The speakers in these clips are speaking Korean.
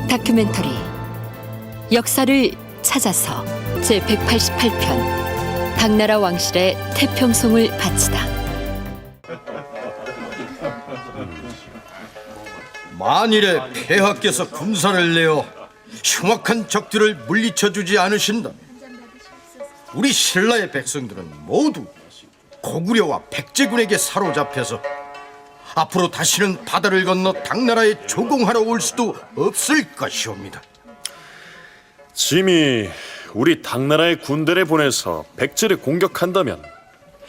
다큐멘터리 역사를 찾아서 제188편 당나라 왕실의 태평송을 바치다. 만일에 폐하께서 군사를 내어 흉악한 적들을 물리쳐주지 않으신다면 우리 신라의 백성들은 모두 고구려와 백제군에게 사로잡혀서 앞으로 다시는 바다를 건너 당나라에 조공하러 올 수도 없을 것이옵니다. 짐이 우리 당나라의 군대를 보내서 백제를 공격한다면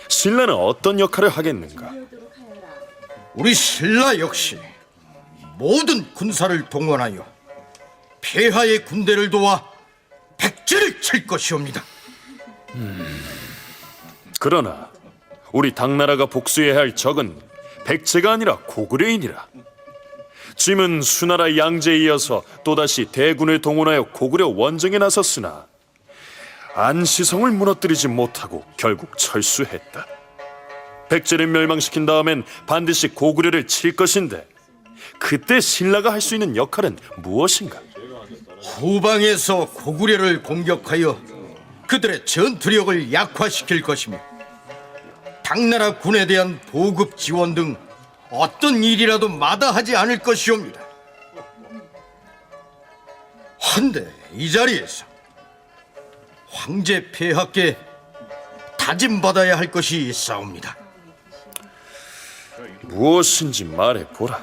신라는 어떤 역할을 하겠는가? 우리 신라 역시 모든 군사를 동원하여 폐하의 군대를 도와 백제를 칠 것이옵니다. 그러나 우리 당나라가 복수해야 할 적은 백제가 아니라 고구려이니라. 짐은 수나라 양제에 이어서 또다시 대군을 동원하여 고구려 원정에 나섰으나 안시성을 무너뜨리지 못하고 결국 철수했다. 백제를 멸망시킨 다음엔 반드시 고구려를 칠 것인데 그때 신라가 할 수 있는 역할은 무엇인가? 후방에서 고구려를 공격하여 그들의 전투력을 약화시킬 것이며 당나라 군에 대한 보급 지원 등 어떤 일이라도 마다하지 않을 것이옵니다. 한데 이 자리에서 황제 폐하께 다짐받아야 할 것이 있사옵니다. 무엇인지 말해보라.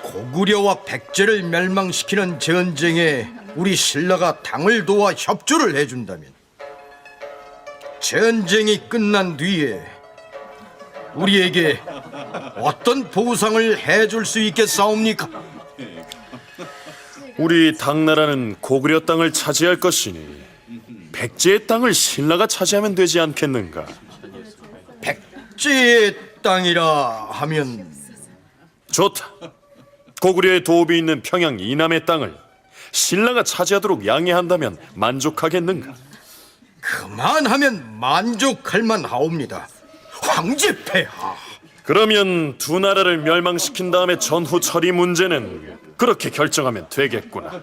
고구려와 백제를 멸망시키는 전쟁에 우리 신라가 당을 도와 협조를 해준다면 전쟁이 끝난 뒤에 우리에게 어떤 보상을 해줄 수 있겠사옵니까? 우리 당나라는 고구려 땅을 차지할 것이니 백제의 땅을 신라가 차지하면 되지 않겠는가? 백제의 땅이라 하면 좋다. 고구려의 도읍이 있는 평양 이남의 땅을 신라가 차지하도록 양해한다면 만족하겠는가? 그만하면 만족할 만하옵니다. 황제 폐하. 그러면 두 나라를 멸망시킨 다음에 전후 처리 문제는 그렇게 결정하면 되겠구나.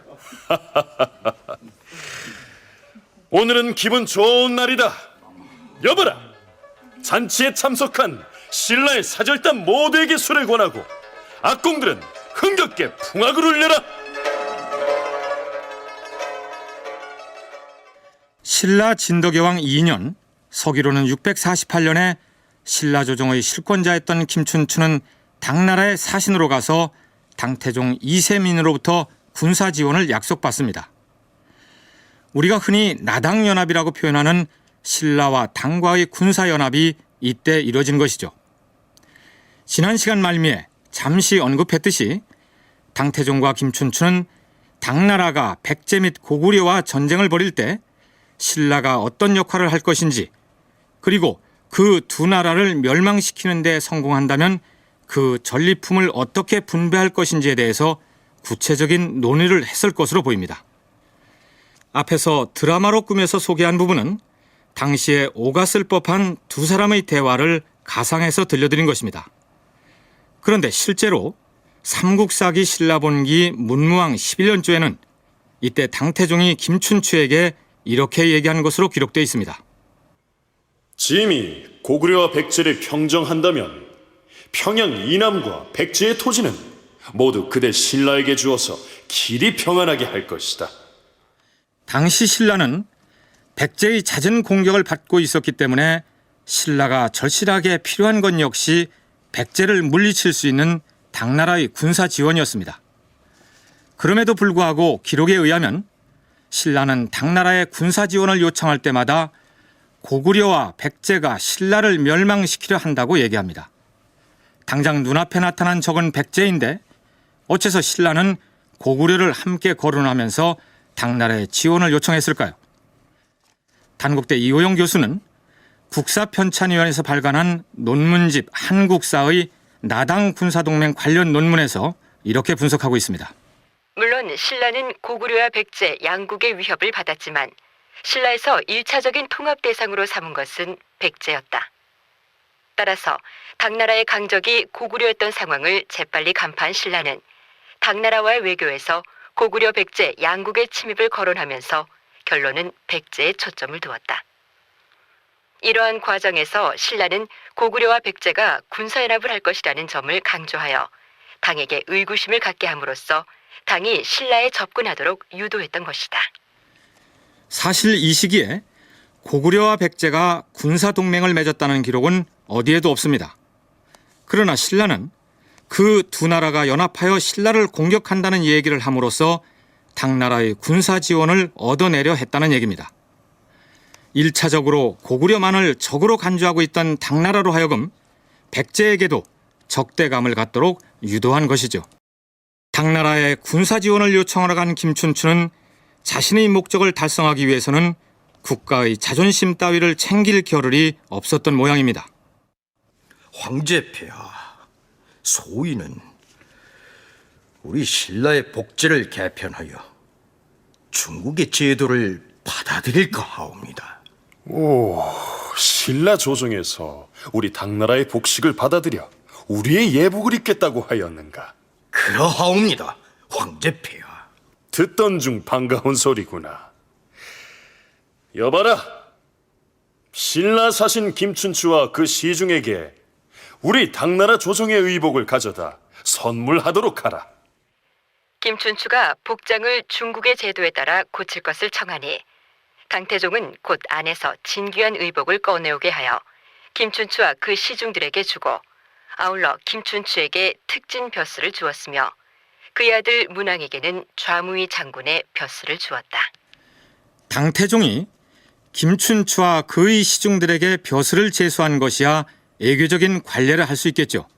오늘은 기분 좋은 날이다. 여보라, 잔치에 참석한 신라의 사절단 모두에게 술을 권하고 악공들은 흥겹게 풍악을 울려라. 신라 진덕여왕 2년, 서기로는 648년에 신라조정의 실권자였던 김춘추는 당나라의 사신으로 가서 당태종 이세민으로부터 군사 지원을 약속받습니다. 우리가 흔히 나당연합이라고 표현하는 신라와 당과의 군사연합이 이때 이뤄진 것이죠. 지난 시간 말미에 잠시 언급했듯이 당태종과 김춘추는 당나라가 백제 및 고구려와 전쟁을 벌일 때 신라가 어떤 역할을 할 것인지, 그리고 그 두 나라를 멸망시키는 데 성공한다면 그 전리품을 어떻게 분배할 것인지에 대해서 구체적인 논의를 했을 것으로 보입니다. 앞에서 드라마로 꾸며서 소개한 부분은 당시에 오갔을 법한 두 사람의 대화를 가상해서 들려드린 것입니다. 그런데 실제로 삼국사기 신라본기 문무왕 11년조에는 이때 당태종이 김춘추에게 이렇게 얘기한 것으로 기록되어 있습니다. 짐이 고구려와 백제를 평정한다면 평양 이남과 백제의 토지는 모두 그대 신라에게 주어서 길이 평안하게 할 것이다. 당시 신라는 백제의 잦은 공격을 받고 있었기 때문에 신라가 절실하게 필요한 건 역시 백제를 물리칠 수 있는 당나라의 군사 지원이었습니다. 그럼에도 불구하고 기록에 의하면 신라는 당나라의 군사 지원을 요청할 때마다 고구려와 백제가 신라를 멸망시키려 한다고 얘기합니다. 당장 눈앞에 나타난 적은 백제인데 어째서 신라는 고구려를 함께 거론하면서 당나라의 지원을 요청했을까요? 단국대 이호영 교수는 국사편찬위원회에서 발간한 논문집 한국사의 나당 군사동맹 관련 논문에서 이렇게 분석하고 있습니다. 물론 신라는 고구려와 백제 양국의 위협을 받았지만 신라에서 1차적인 통합 대상으로 삼은 것은 백제였다. 따라서 당나라의 강적이 고구려였던 상황을 재빨리 간파한 신라는 당나라와의 외교에서 고구려 백제 양국의 침입을 거론하면서 결론은 백제에 초점을 두었다. 이러한 과정에서 신라는 고구려와 백제가 군사연합을 할 것이라는 점을 강조하여 당에게 의구심을 갖게 함으로써 당이 신라에 접근하도록 유도했던 것이다. 사실 이 시기에 고구려와 백제가 군사동맹을 맺었다는 기록은 어디에도 없습니다. 그러나 신라는 그 두 나라가 연합하여 신라를 공격한다는 얘기를 함으로써 당나라의 군사 지원을 얻어내려 했다는 얘기입니다. 1차적으로 고구려만을 적으로 간주하고 있던 당나라로 하여금 백제에게도 적대감을 갖도록 유도한 것이죠. 당나라에 군사 지원을 요청하러 간 김춘추는 자신의 목적을 달성하기 위해서는 국가의 자존심 따위를 챙길 겨를이 없었던 모양입니다. 황제폐하, 소위는 우리 신라의 복제를 개편하여 중국의 제도를 받아들일까 하옵니다. 오, 신라 조정에서 우리 당나라의 복식을 받아들여 우리의 예복을 입겠다고 하였는가? 그러하옵니다, 황제폐하. 듣던 중 반가운 소리구나. 여봐라, 신라 사신 김춘추와 그 시중에게 우리 당나라 조정의 의복을 가져다 선물하도록 하라. 김춘추가 복장을 중국의 제도에 따라 고칠 것을 청하니 강태종은 곧 안에서 진귀한 의복을 꺼내오게 하여 김춘추와 그 시중들에게 주고 아울러 김춘추에게 특진 벼슬을 주었으며 그의 아들 문왕에게는 좌무위 장군의 벼슬을 주었다. 당태종이 김춘추와 그의 시중들에게 벼슬을 제수한 것이야 애교적인 관례를 할 수 있겠죠.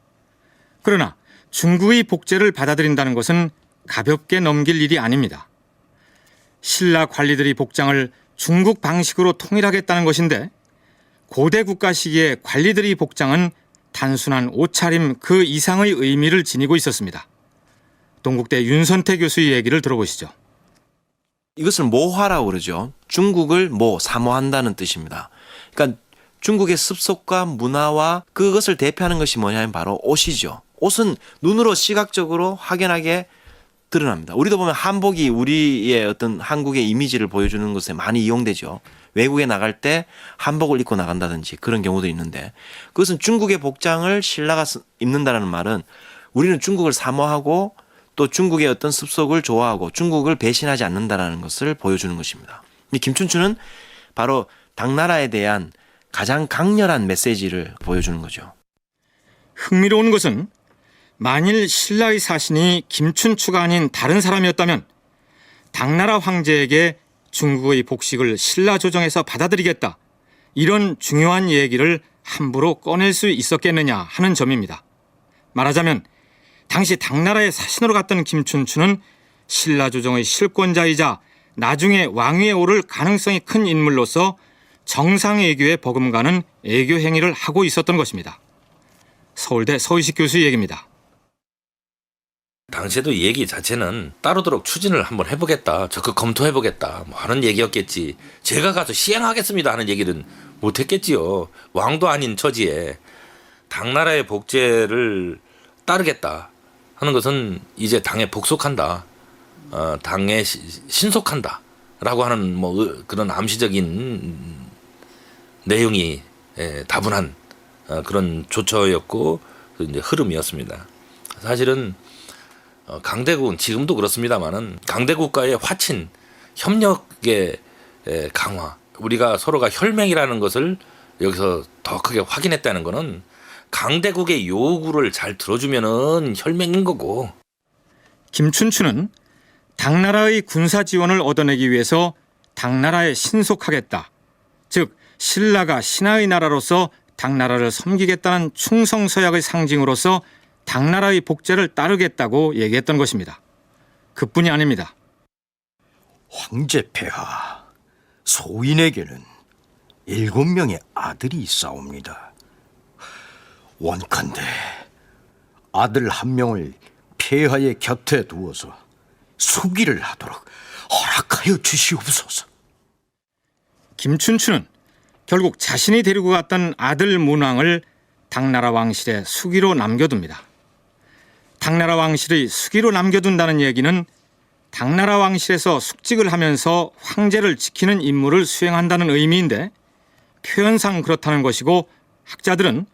그러나 중국의 복제를 받아들인다는 것은 가볍게 넘길 일이 아닙니다. 신라 관리들이 복장을 중국 방식으로 통일하겠다는 것인데 고대 국가 시기에 관리들의 복장은 단순한 옷차림 그 이상의 의미를 지니고 있었습니다. 동국대 윤선태 교수의 얘기를 들어보시죠. 이것을 모화라고 그러죠. 중국을 사모한다는 뜻입니다. 그러니까 중국의 습속과 문화와 그것을 대표하는 것이 뭐냐면 바로 옷이죠. 옷은 눈으로 시각적으로 확연하게 드러납니다. 우리도 보면 한복이 우리의 어떤 한국의 이미지를 보여주는 것에 많이 이용되죠. 외국에 나갈 때 한복을 입고 나간다든지 그런 경우도 있는데 그것은 중국의 복장을 신라가 입는다는 말은 우리는 중국을 사모하고 또 중국의 어떤 습속을 좋아하고 중국을 배신하지 않는다는 것을 보여주는 것입니다. 이 김춘추는 바로 당나라에 대한 가장 강렬한 메시지를 보여주는 거죠. 흥미로운 것은 만일 신라의 사신이 김춘추가 아닌 다른 사람이었다면 당나라 황제에게 중국의 복식을 신라 조정에서 받아들이겠다, 이런 중요한 얘기를 함부로 꺼낼 수 있었겠느냐 하는 점입니다. 말하자면 당시 당나라의 사신으로 갔던 김춘추는 신라 조정의 실권자이자 나중에 왕위에 오를 가능성이 큰 인물로서 정상애교에 버금가는 애교 행위를 하고 있었던 것입니다. 서울대 서희식 교수의 얘기입니다. 당시에도 이 얘기 자체는 따르도록 추진을 한번 해보겠다, 적극 검토해보겠다 하는 얘기였겠지, 제가 가서 시행하겠습니다 하는 얘기는 못했겠지요. 왕도 아닌 처지에 당나라의 복제를 따르겠다 하는 것은 이제 당에 복속한다, 당에 신속한다 라고 하는 그런 암시적인 내용이 다분한 그런 조처였고 이제 흐름이었습니다. 사실은 강대국은 지금도 그렇습니다만은 강대국과의 화친 협력의 강화, 우리가 서로가 혈맹이라는 것을 여기서 더 크게 확인했다는 것은 강대국의 요구를 잘 들어주면은 혈맹인 거고. 김춘추는 당나라의 군사 지원을 얻어내기 위해서 당나라에 신속하겠다, 즉 신라가 신하의 나라로서 당나라를 섬기겠다는 충성서약의 상징으로서 당나라의 복제를 따르겠다고 얘기했던 것입니다. 그뿐이 아닙니다. 황제폐하, 소인에게는 7명의 아들이 있사옵니다. 원컨대 아들 한 명을 폐하의 곁에 두어서 수기를 하도록 허락하여 주시옵소서. 김춘추는 결국 자신이 데리고 갔던 아들 문왕을 당나라 왕실에 수기로 남겨둡니다. 당나라 왕실의 수기로 남겨둔다는 얘기는 당나라 왕실에서 숙직을 하면서 황제를 지키는 임무를 수행한다는 의미인데 표현상 그렇다는 것이고, 학자들은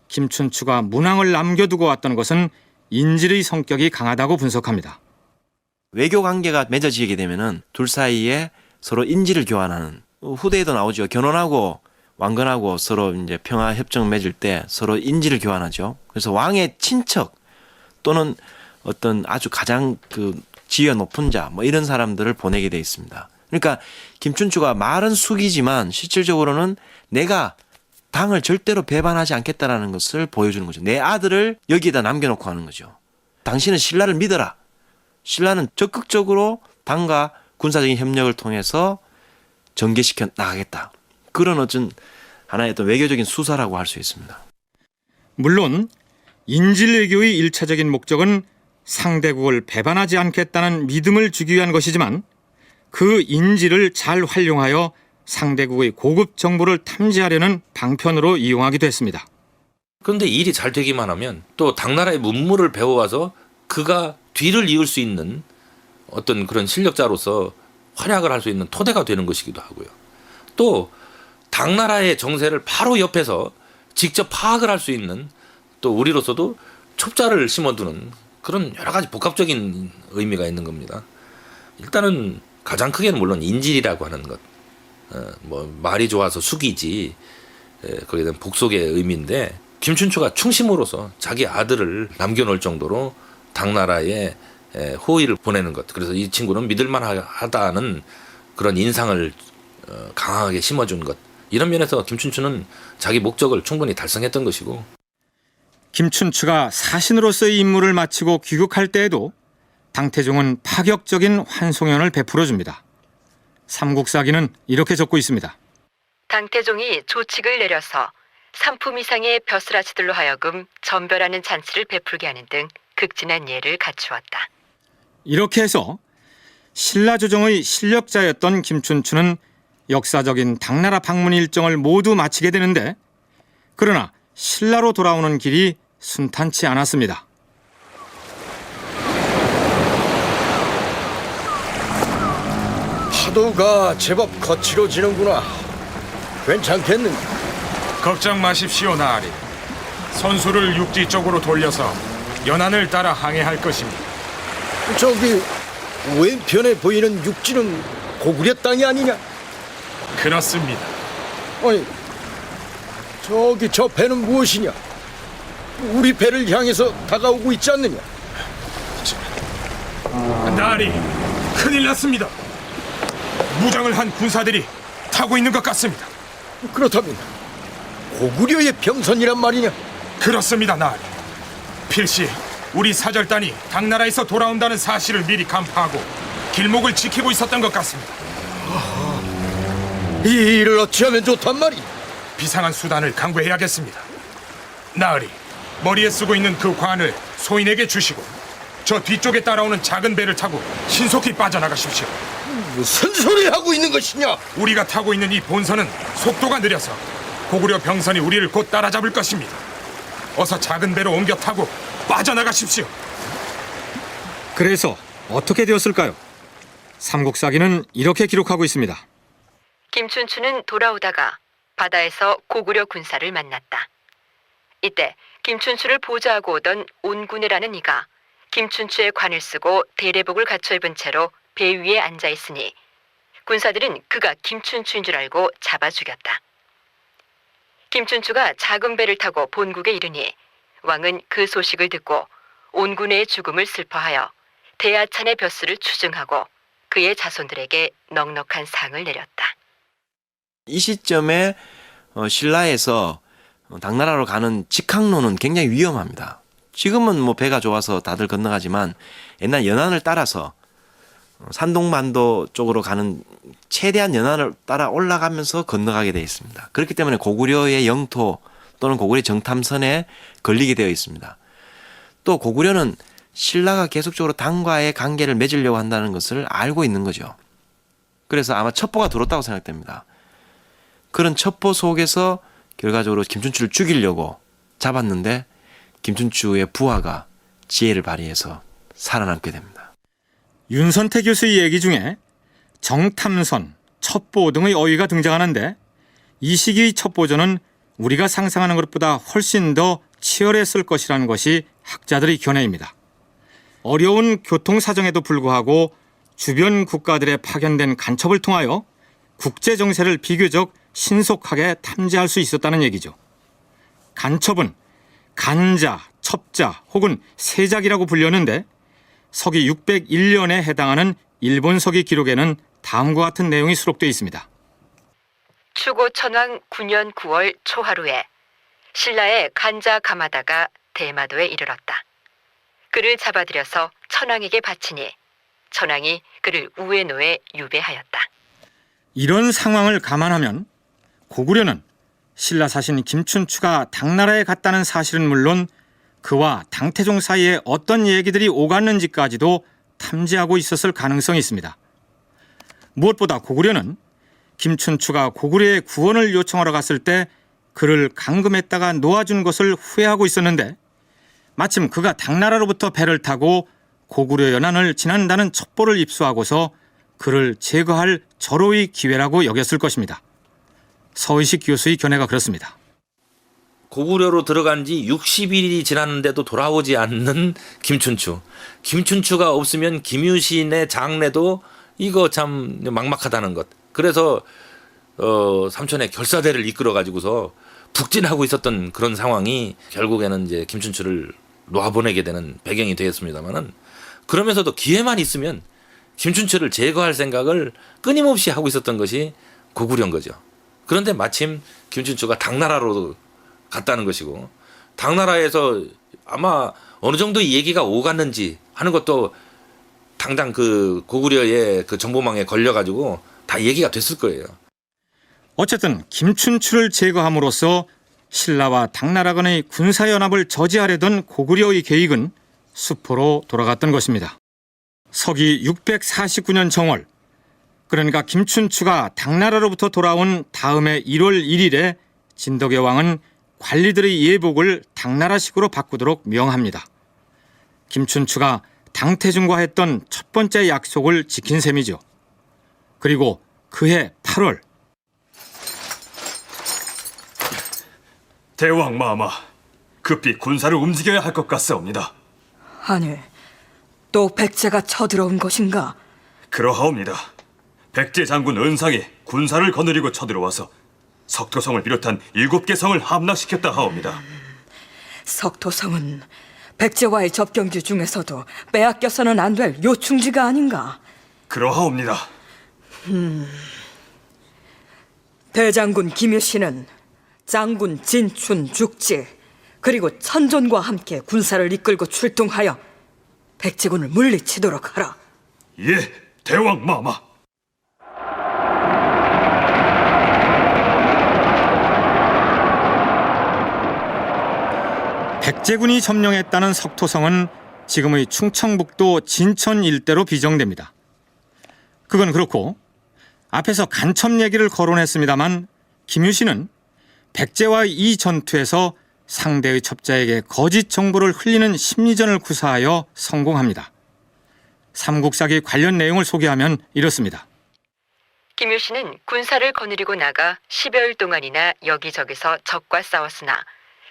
김춘추가 문왕을 남겨두고 왔다는 것은 인질의 성격이 강하다고 분석합니다. 외교 관계가 맺어지게 되면은 둘 사이에 서로 인지를 교환하는, 후대에도 나오죠. 결혼하고 왕건하고 서로 이제 평화 협정 맺을 때 서로 인지를 교환하죠. 그래서 왕의 친척 또는 어떤 아주 가장 그 지위가 높은 자 뭐 이런 사람들을 보내게 돼 있습니다. 그러니까 김춘추가 말은 숙이지만 실질적으로는 내가 당을 절대로 배반하지 않겠다라는 것을 보여주는 거죠. 내 아들을 여기에다 남겨놓고 하는 거죠. 당신은 신라를 믿어라. 신라는 적극적으로 당과 군사적인 협력을 통해서 전개시켜 나가겠다. 그런 어떤 하나의 어떤 외교적인 수사라고 할 수 있습니다. 물론 인질외교의 일차적인 목적은 상대국을 배반하지 않겠다는 믿음을 주기 위한 것이지만, 그 인질을 잘 활용하여 상대국의 고급 정보를 탐지하려는 방편으로 이용하기도 했습니다. 그런데 일이 잘 되기만 하면 또 당나라의 문물을 배워와서 그가 뒤를 이을 수 있는 어떤 그런 실력자로서 활약을 할 수 있는 토대가 되는 것이기도 하고요. 또 당나라의 정세를 바로 옆에서 직접 파악을 할 수 있는, 또 우리로서도 촉자를 심어두는 그런 여러 가지 복합적인 의미가 있는 겁니다. 일단은 가장 크게는 물론 인질이라고 하는 것, 뭐 말이 좋아서 숙이지, 거기에 대한 복속의 의미인데, 김춘추가 충심으로서 자기 아들을 남겨놓을 정도로 당나라에 호의를 보내는 것, 그래서 이 친구는 믿을만하다는 그런 인상을 강하게 심어준 것, 이런 면에서 김춘추는 자기 목적을 충분히 달성했던 것이고, 김춘추가 사신으로서의 임무를 마치고 귀국할 때에도 당태종은 파격적인 환송연을 베풀어줍니다. 삼국사기는 이렇게 적고 있습니다. 당태종이 조칙을 내려서 3품 이상의 벼슬아치들로 하여금 전별하는 잔치를 베풀게 하는 등 극진한 예를 갖추었다. 이렇게 해서 신라조정의 실력자였던 김춘추는 역사적인 당나라 방문 일정을 모두 마치게 되는데, 그러나 신라로 돌아오는 길이 순탄치 않았습니다. 파도가 제법 거칠어지는구나. 괜찮겠는가? 걱정 마십시오, 나으리. 선수를 육지 쪽으로 돌려서 연안을 따라 항해할 것입니다. 저기 왼편에 보이는 육지는 고구려 땅이 아니냐? 그렇습니다. 아니, 저기 저 배는 무엇이냐? 우리 배를 향해서 다가오고 있지 않느냐? 나으리, 큰일 났습니다. 무장을 한 군사들이 타고 있는 것 같습니다. 그렇다면 고구려의 병선이란 말이냐? 그렇습니다, 나으리. 필시 우리 사절단이 당나라에서 돌아온다는 사실을 미리 간파하고 길목을 지키고 있었던 것 같습니다. 이 일을 어찌하면 좋단 말이냐? 비상한 수단을 강구해야겠습니다. 나으리, 머리에 쓰고 있는 그 관을 소인에게 주시고 저 뒤쪽에 따라오는 작은 배를 타고 신속히 빠져나가십시오. 무슨 소리 하고 있는 것이냐? 우리가 타고 있는 이 본선은 속도가 느려서 고구려 병선이 우리를 곧 따라잡을 것입니다. 어서 작은 배로 옮겨 타고 빠져나가십시오. 그래서 어떻게 되었을까요? 삼국사기는 이렇게 기록하고 있습니다. 김춘추는 돌아오다가 바다에서 고구려 군사를 만났다. 이때 김춘추를 보좌하고 오던 온군이라는 이가 김춘추의 관을 쓰고 대례복을 갖춰 입은 채로 배 위에 앉아 있으니 군사들은 그가 김춘추인 줄 알고 잡아 죽였다. 김춘추가 작은 배를 타고 본국에 이르니 왕은 그 소식을 듣고 온군의 죽음을 슬퍼하여 대하찬의 벼슬을 추증하고 그의 자손들에게 넉넉한 상을 내렸다. 이 시점에 신라에서 당나라로 가는 직항로는 굉장히 위험합니다. 지금은 뭐 배가 좋아서 다들 건너가지만 옛날 연안을 따라서 산동반도 쪽으로 가는 최대한 연안을 따라 올라가면서 건너가게 되어 있습니다. 그렇기 때문에 고구려의 영토 또는 고구려 정탐선에 걸리게 되어 있습니다. 또 고구려는 신라가 계속적으로 당과의 관계를 맺으려고 한다는 것을 알고 있는 거죠. 그래서 아마 첩보가 들었다고 생각됩니다. 그런 첩보 속에서 결과적으로 김춘추를 죽이려고 잡았는데 김춘추의 부하가 지혜를 발휘해서 살아남게 됩니다. 윤선태 교수의 얘기 중에 정탐선, 첩보 등의 어휘가 등장하는데 이 시기의 첩보전은 우리가 상상하는 것보다 훨씬 더 치열했을 것이라는 것이 학자들의 견해입니다. 어려운 교통 사정에도 불구하고 주변 국가들에 파견된 간첩을 통하여 국제 정세를 비교적 신속하게 탐지할 수 있었다는 얘기죠. 간첩은 간자, 첩자 혹은 세작이라고 불렸는데 서기 601년에 해당하는 일본 서기 기록에는 다음과 같은 내용이 수록되어 있습니다. 추고 천왕 9년 9월 초하루에 신라의 간자 가마다가 대마도에 이르렀다. 그를 잡아들여서 천왕에게 바치니 천왕이 그를 우에노에 유배하였다. 이런 상황을 감안하면 고구려는 신라 사신 김춘추가 당나라에 갔다는 사실은 물론 그와 당태종 사이에 어떤 얘기들이 오갔는지까지도 탐지하고 있었을 가능성이 있습니다. 무엇보다 고구려는 김춘추가 고구려에 구원을 요청하러 갔을 때 그를 감금했다가 놓아준 것을 후회하고 있었는데 마침 그가 당나라로부터 배를 타고 고구려 연안을 지난다는 첩보를 입수하고서 그를 제거할 절호의 기회라고 여겼을 것입니다. 서의식 교수의 견해가 그렇습니다. 고구려로 들어간 지 60일이 지났는데도 돌아오지 않는 김춘추. 김춘추가 없으면 김유신의 장례도 이거 참 막막하다는 것. 그래서 삼촌의 결사대를 이끌어 가지고서 북진하고 있었던 그런 상황이 결국에는 이제 김춘추를 놓아보내게 되는 배경이 되었습니다만은 그러면서도 기회만 있으면 김춘추를 제거할 생각을 끊임없이 하고 있었던 것이 고구려인 거죠. 그런데 마침 김춘추가 당나라로 갔다는 것이고 당나라에서 아마 어느 정도 이 얘기가 오갔는지 하는 것도 당장 그 고구려의 그 정보망에 걸려가지고 다 얘기가 됐을 거예요. 어쨌든 김춘추를 제거함으로써 신라와 당나라 간의 군사연합을 저지하려던 고구려의 계획은 수포로 돌아갔던 것입니다. 서기 649년 정월, 그러니까 김춘추가 당나라로부터 돌아온 다음해 1월 1일에 진덕의 왕은 관리들의 예복을 당나라식으로 바꾸도록 명합니다. 김춘추가 당태종과 했던 첫 번째 약속을 지킨 셈이죠. 그리고 그해 8월 대왕 마마, 급히 군사를 움직여야 할 것 같사옵니다. 아니, 또 백제가 쳐들어온 것인가? 그러하옵니다. 백제 장군 은상이 군사를 거느리고 쳐들어와서 석토성을 비롯한 7개 성을 함락시켰다 하옵니다. 석토성은 백제와의 접경지 중에서도 빼앗겨서는 안 될 요충지가 아닌가? 그러하옵니다. 대장군 김유신은 장군 진춘, 죽지 그리고 천존과 함께 군사를 이끌고 출동하여 백제군을 물리치도록 하라. 예, 대왕 마마. 백제군이 점령했다는 석토성은 지금의 충청북도 진천 일대로 비정됩니다. 그건 그렇고 앞에서 간첩 얘기를 거론했습니다만 김유신은 백제와의 이 전투에서 상대의 첩자에게 거짓 정보를 흘리는 심리전을 구사하여 성공합니다. 삼국사기 관련 내용을 소개하면 이렇습니다. 김유신은 군사를 거느리고 나가 10여일 동안이나 여기저기서 적과 싸웠으나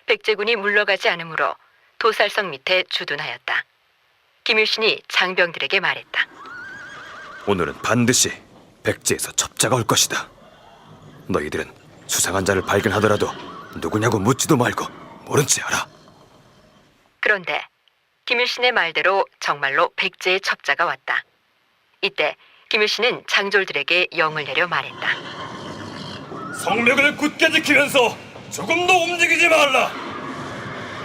백제군이 물러가지 않으므로 도살성 밑에 주둔하였다. 김유신이 장병들에게 말했다. 오늘은 반드시 백제에서 첩자가 올 것이다. 너희들은 수상한 자를 발견하더라도 누구냐고 묻지도 말고 모른 체 하라. 그런데 김유신의 말대로 정말로 백제의 첩자가 왔다. 이때 김유신은 장졸들에게 영을 내려 말했다. 성벽을 굳게 지키면서 조금도 움직이지 말라.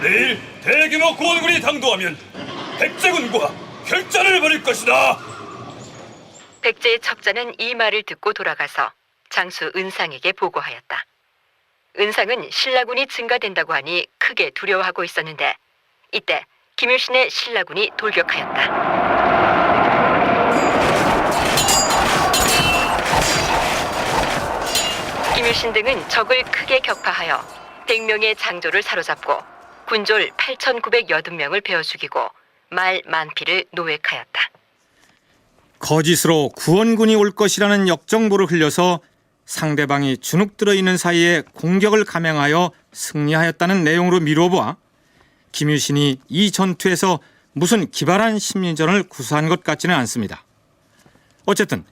내일 대규모 고원군이 당도하면 백제군과 결전을 벌일 것이다. 백제의 첩자는 이 말을 듣고 돌아가서 장수 은상에게 보고하였다. 은상은 신라군이 증가된다고 하니 크게 두려워하고 있었는데 이때 김유신의 신라군이 돌격하였다. 김유신 등은 적을 크게 격파하여 100명의 장졸을 사로잡고 군졸 8,980명을 베어 죽이고 말 만피를 노획하였다. 거짓으로 구원군이 올 것이라는 역정보를 흘려서 상대방이 주눅 들어 있는 사이에 공격을 감행하여 승리하였다는 내용으로 미루어 보아 김유신이 이 전투에서 무슨 기발한 심리전을 구사한 것 같지는 않습니다. 어쨌든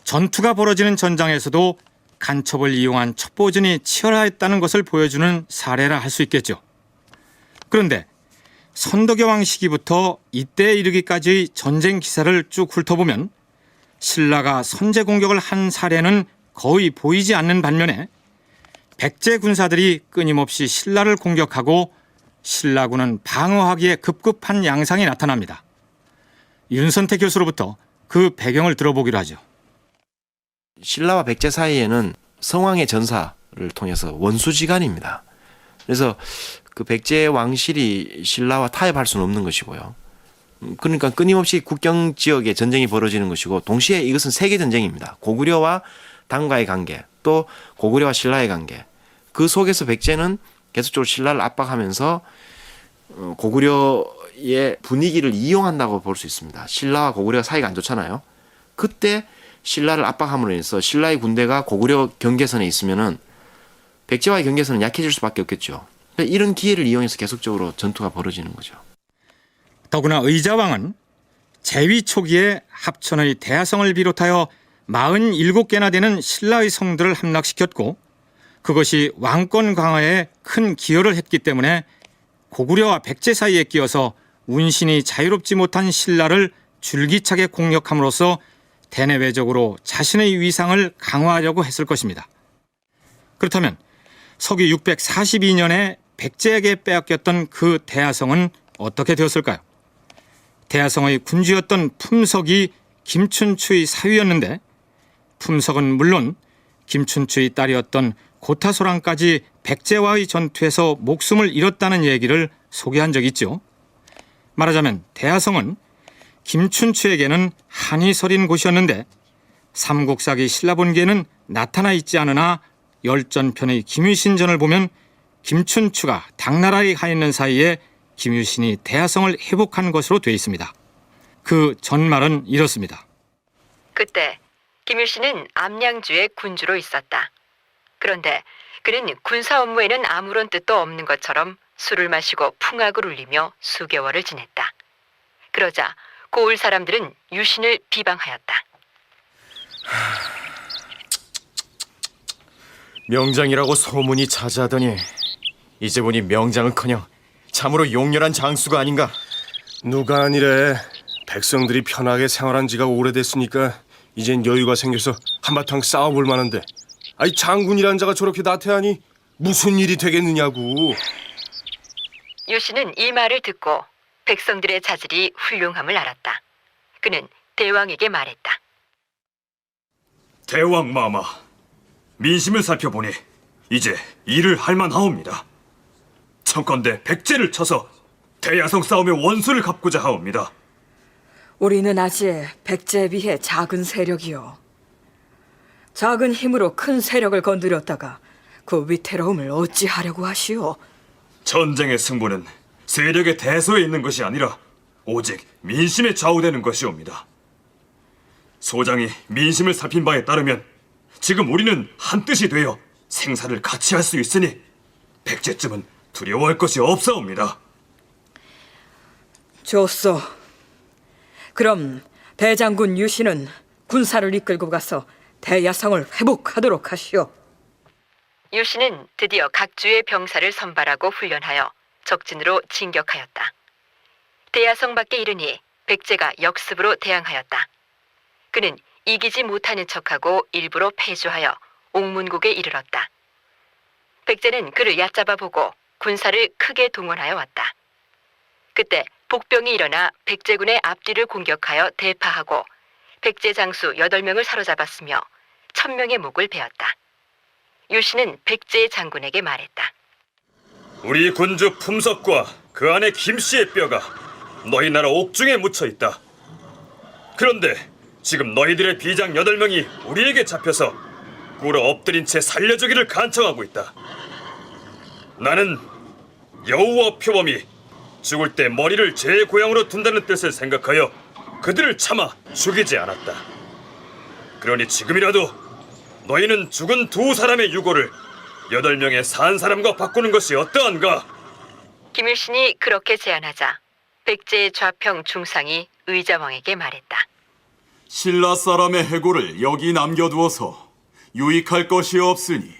전투가 벌어지는 전장에서도 간첩을 이용한 첩보전이 치열하였다는 것을 보여주는 사례라 할 수 있겠죠. 그런데 선덕여 왕 시기부터 이때에 이르기까지의 전쟁 기사를 쭉 훑어보면 신라가 선제 공격을 한 사례는 거의 보이지 않는 반면에 백제 군사들이 끊임없이 신라를 공격하고 신라군은 방어하기에 급급한 양상이 나타납니다. 윤선태 교수로부터 그 배경을 들어보기로 하죠. 신라와 백제 사이에는 성왕의 전사를 통해서 원수지간입니다. 그래서 그 백제 왕실이 신라와 타협할 수는 없는 것이고요. 그러니까 끊임없이 국경 지역에 전쟁이 벌어지는 것이고 동시에 이것은 세계 전쟁입니다. 고구려와 당과의 관계, 또 고구려와 신라의 관계. 그 속에서 백제는 계속적으로 신라를 압박하면서 고구려의 분위기를 이용한다고 볼 수 있습니다. 신라와 고구려 사이가 안 좋잖아요. 그때 신라를 압박함으로 인해서 신라의 군대가 고구려 경계선에 있으면은 백제와의 경계선은 약해질 수밖에 없겠죠. 이런 기회를 이용해서 계속적으로 전투가 벌어지는 거죠. 더구나 의자왕은 재위 초기에 합천의 대하성을 비롯하여 47개나 되는 신라의 성들을 함락시켰고 그것이 왕권 강화에 큰 기여를 했기 때문에 고구려와 백제 사이에 끼어서 운신이 자유롭지 못한 신라를 줄기차게 공격함으로써 대내외적으로 자신의 위상을 강화하려고 했을 것입니다. 그렇다면 서기 642년에 백제에게 빼앗겼던 그 대하성은 어떻게 되었을까요? 대하성의 군주였던 품석이 김춘추의 사위였는데 품석은 물론 김춘추의 딸이었던 고타소랑까지 백제와의 전투에서 목숨을 잃었다는 얘기를 소개한 적이 있죠. 말하자면 대하성은 김춘추에게는 한이 서린 곳이었는데 삼국사기 신라본기에는 나타나 있지 않으나 열전편의 김유신전을 보면 김춘추가 당나라에 가 있는 사이에 김유신이 대하성을 회복한 것으로 되어 있습니다. 그 전말은 이렇습니다. 그때 김유신은 암양주의 군주로 있었다. 그런데 그는 군사 업무에는 아무런 뜻도 없는 것처럼 술을 마시고 풍악을 울리며 수개월을 지냈다. 그러자 고을 사람들은 유신을 비방하였다. 명장이라고 소문이 자자하더니 이제 보니 명장은커녕 참으로 용렬한 장수가 아닌가. 누가 아니래. 백성들이 편하게 생활한 지가 오래됐으니까 이젠 여유가 생겨서 한바탕 싸워볼 만한데 아이 장군이란 자가 저렇게 나태하니 무슨 일이 되겠느냐고. 유신은 이 말을 듣고 백성들의 자질이 훌륭함을 알았다. 그는 대왕에게 말했다. 대왕 마마, 민심을 살펴보니 이제 일을 할 만하옵니다. 청컨대 백제를 쳐서 대야성 싸움의 원수를 갚고자 하옵니다. 우리는 아직 백제에 비해 작은 세력이요. 작은 힘으로 큰 세력을 건드렸다가 그 위태로움을 어찌하려고 하시오. 전쟁의 승부는 세력의 대소에 있는 것이 아니라 오직 민심에 좌우되는 것이옵니다. 소장이 민심을 살핀 바에 따르면 지금 우리는 한뜻이 되어 생사를 같이 할 수 있으니 백제쯤은 두려워할 것이 없사옵니다. 좋소. 그럼 대장군 유신은 군사를 이끌고 가서 대야성을 회복하도록 하시오. 유신은 드디어 각주의 병사를 선발하고 훈련하여 적진으로 진격하였다. 대야성 밖에 이르니 백제가 역습으로 대항하였다. 그는 이기지 못하는 척하고 일부러 패주하여 옥문국에 이르렀다. 백제는 그를 얕잡아 보고 군사를 크게 동원하여 왔다. 그때 복병이 일어나 백제군의 앞뒤를 공격하여 대파하고 백제 장수 8명을 사로잡았으며 1000명의 목을 베었다. 유신은 백제의 장군에게 말했다. 우리 군주 품석과 그 안에 김씨의 뼈가 너희 나라 옥중에 묻혀 있다. 그런데 지금 너희들의 비장 8명이 우리에게 잡혀서 꿇어 엎드린 채 살려주기를 간청하고 있다. 나는 여우와 표범이 죽을 때 머리를 제 고향으로 둔다는 뜻을 생각하여 그들을 참아 죽이지 않았다. 그러니 지금이라도 너희는 죽은 두 사람의 유고를 8명의 산 사람과 바꾸는 것이 어떠한가? 김일신이 그렇게 제안하자 백제의 좌평 중상이 의자왕에게 말했다. 신라 사람의 해고를 여기 남겨두어서 유익할 것이 없으니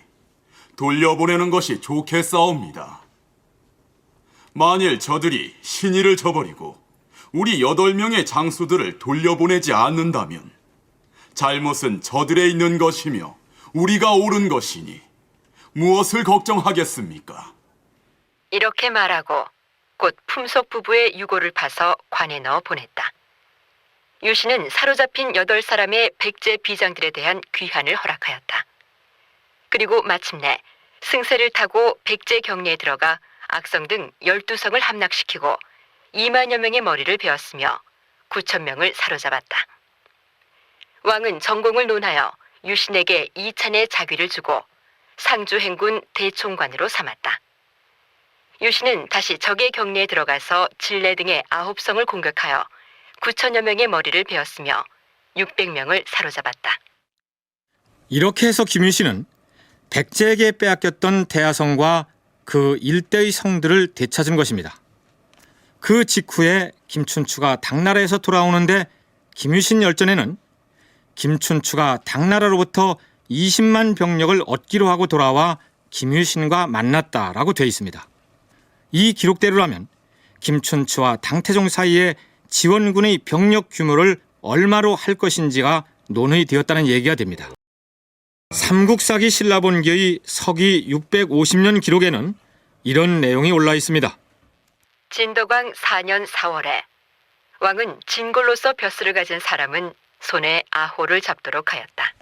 돌려보내는 것이 좋겠사옵니다. 만일 저들이 신의를 저버리고 우리 8명의 장수들을 돌려보내지 않는다면 잘못은 저들에 있는 것이며 우리가 옳은 것이니 무엇을 걱정하겠습니까? 이렇게 말하고 곧 품속 부부의 유고를 파서 관에 넣어 보냈다. 유신은 사로잡힌 8사람의 백제 비장들에 대한 귀환을 허락하였다. 그리고 마침내 승세를 타고 백제 경내에 들어가 악성 등 12성을 함락시키고 2만여 명의 머리를 베었으며 9,000명을 사로잡았다. 왕은 전공을 논하여 유신에게 2찬의 자귀를 주고 상주 행군 대총관으로 삼았다. 유신은 다시 적의 경내에 들어가서 진래 등의 9성을 공격하여 9,000여 명의 머리를 베었으며 600명을 사로잡았다. 이렇게 해서 김유신은 백제에게 빼앗겼던 대하성과 그 일대의 성들을 되찾은 것입니다. 그 직후에 김춘추가 당나라에서 돌아오는데 김유신 열전에는 김춘추가 당나라로부터 20만 병력을 얻기로 하고 돌아와 김유신과 만났다라고 되어 있습니다. 이 기록대로라면 김춘추와 당태종 사이에 지원군의 병력 규모를 얼마로 할 것인지가 논의 되었다는 얘기가 됩니다. 삼국사기 신라본기의 서기 650년 기록에는 이런 내용이 올라 있습니다. 진덕왕 4년 4월에 왕은 진골로서 벼슬을 가진 사람은 손에 아호를 잡도록 하였다.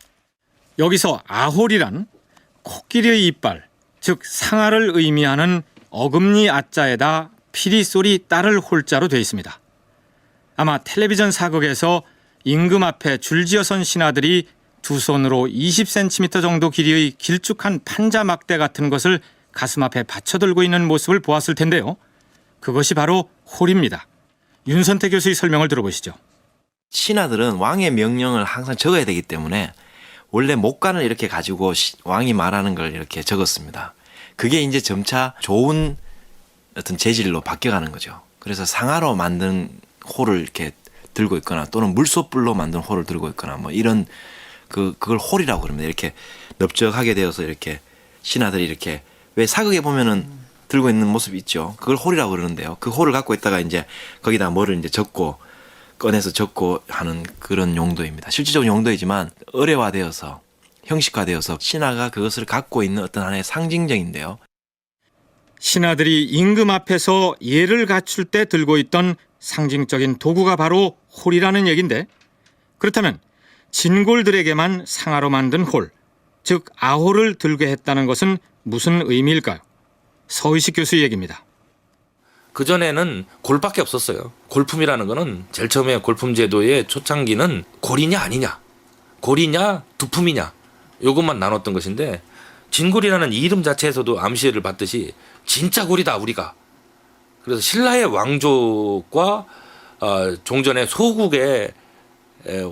여기서 아홀이란 코끼리의 이빨, 즉 상아를 의미하는 어금니 아자에다 피리소리 따를 홀자로 되어 있습니다. 아마 텔레비전 사극에서 임금 앞에 줄지어 선 신하들이 두 손으로 20cm 정도 길이의 길쭉한 판자 막대 같은 것을 가슴 앞에 받쳐들고 있는 모습을 보았을 텐데요. 그것이 바로 홀입니다. 윤선태 교수의 설명을 들어보시죠. 신하들은 왕의 명령을 항상 적어야 되기 때문에 원래 목관을 이렇게 가지고 왕이 말하는 걸 이렇게 적었습니다. 그게 이제 점차 좋은 어떤 재질로 바뀌어가는 거죠. 그래서 상아로 만든 홀을 이렇게 들고 있거나 또는 물소뿔로 만든 홀을 들고 있거나 뭐 이런 그걸 홀이라고 그럽니다. 이렇게 넓적하게 되어서 이렇게 신하들이 이렇게 왜 사극에 보면은 들고 있는 모습이 있죠. 그걸 홀이라고 그러는데요. 그 홀을 갖고 있다가 이제 거기다 뭐를 이제 적고 꺼내서 적고 하는 그런 용도입니다. 실질적인 용도이지만 의례화되어서 형식화되어서 신하가 그것을 갖고 있는 어떤 하나의 상징적인데요. 신하들이 임금 앞에서 예를 갖출 때 들고 있던 상징적인 도구가 바로 홀이라는 얘기인데, 그렇다면 진골들에게만 상아로 만든 홀, 즉 아홀을 들게 했다는 것은 무슨 의미일까요? 서의식 교수의 얘기입니다. 그전에는 골밖에 없었어요. 골품이라는 거는 제일 처음에 골품 제도의 초창기는 골이냐 아니냐, 골이냐 두품이냐 요것만 나눴던 것인데, 진골이라는 이름 자체에서도 암시를 받듯이 진짜 골이다 우리가. 그래서 신라의 왕족과 종전의 소국의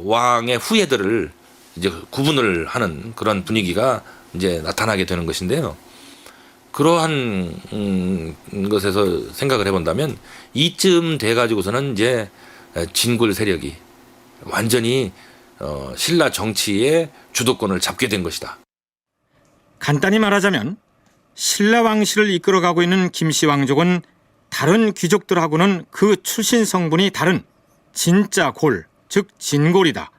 왕의 후예들을 이제 구분을 하는 그런 분위기가 이제 나타나게 되는 것인데요. 그러한 것에서 생각을 해본다면 이쯤 돼가지고서는 이제 진골 세력이 완전히 신라 정치의 주도권을 잡게 된 것이다. 간단히 말하자면 신라 왕실을 이끌어가고 있는 김씨 왕족은 다른 귀족들하고는 그 출신 성분이 다른 진짜 골, 즉 진골이다.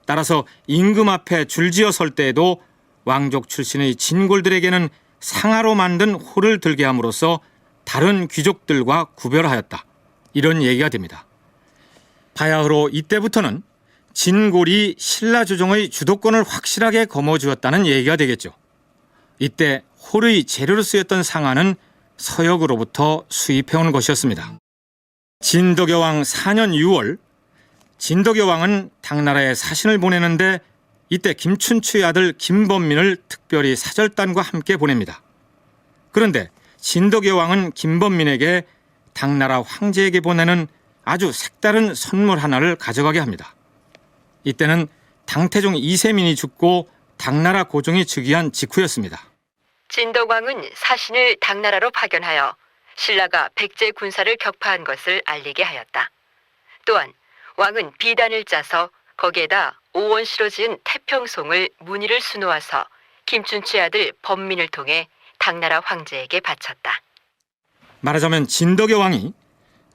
따라서 임금 앞에 줄지어 설 때에도 왕족 출신의 진골들에게는 상아로 만든 홀을 들게 함으로써 다른 귀족들과 구별하였다. 이런 얘기가 됩니다. 바야흐로 이때부터는 진골이 신라 조정의 주도권을 확실하게 거머쥐었다는 얘기가 되겠죠. 이때 홀의 재료로 쓰였던 상아는 서역으로부터 수입해온 것이었습니다. 진덕여 왕 4년 6월 진덕여 왕은 당나라에 사신을 보내는데 이때 김춘추의 아들 김범민을 특별히 사절단과 함께 보냅니다. 그런데 진덕여 왕은 김범민에게 당나라 황제에게 보내는 아주 색다른 선물 하나를 가져가게 합니다. 이때는 당태종 이세민이 죽고 당나라 고종이 즉위한 직후였습니다. 진덕왕은 사신을 당나라로 파견하여 신라가 백제 군사를 격파한 것을 알리게 하였다. 또한 왕은 비단을 짜서 거기에다 오원시로 지은 태평송을 무늬를 수놓아서 김춘추의 아들 범민을 통해 당나라 황제에게 바쳤다. 말하자면 진덕의 왕이